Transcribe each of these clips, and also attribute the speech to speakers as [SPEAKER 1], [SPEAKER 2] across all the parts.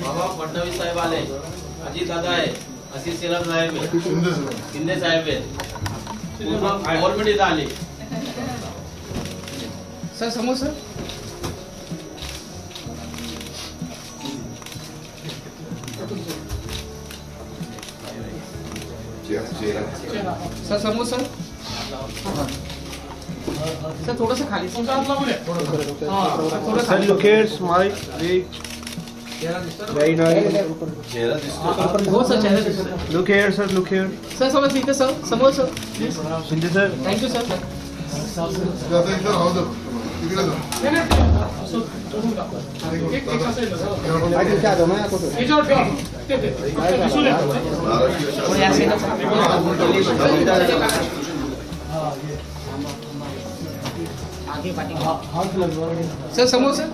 [SPEAKER 1] बाबा फडणवीस साहेब आले, अजित दादा आहे, आशिष शेलार साहेब आहे, शिंदे साहेब आहे, गव्हर्नमेंट इथं आले.
[SPEAKER 2] सर समोर सर. सर समोर सर. सर थोडंसं खाली.
[SPEAKER 3] Sir look here, smile, very nice.
[SPEAKER 2] हो सर चेहरा दिसतो.
[SPEAKER 3] Look here, sir, look here.
[SPEAKER 2] Sir समोर इथे सर समोर sir.
[SPEAKER 3] Shinde sir.
[SPEAKER 2] Thank you sir. Sir समोर sir.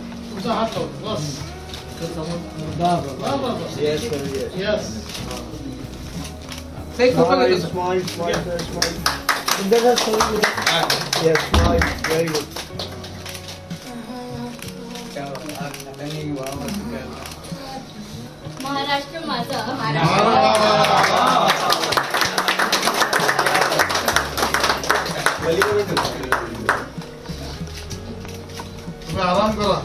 [SPEAKER 3] Smile, smile, smile, smile. Yes, smile, very good.
[SPEAKER 4] Maharashtra माझा.
[SPEAKER 5] आराम करा.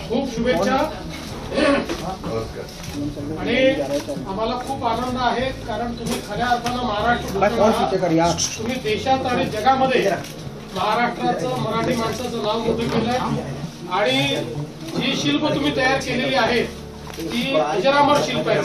[SPEAKER 6] खूप शुभेच्छा. आणि आम्हाला खूप आनंद आहे कारण तुम्ही खऱ्या अर्थानं महाराष्ट्र तुम्ही देशात आणि जगामध्ये महाराष्ट्राचं मराठी माणसाचं नाव मोठं केलंय आणि जी शिल्प तुम्ही तयार केलेली आहे ती अजरामर शिल्प आहे.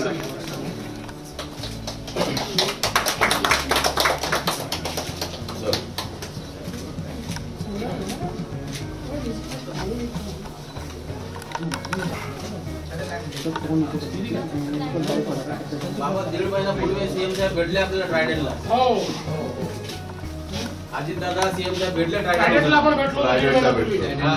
[SPEAKER 1] बाबा दीड महिन्यापूर्वी सीएम साहेब भेटले आपल्याला ट्रायडलला.
[SPEAKER 6] हो
[SPEAKER 1] अजित दादा सीएम साहेब भेटले
[SPEAKER 6] ट्रायडलला आपण भेटलो.
[SPEAKER 1] हा.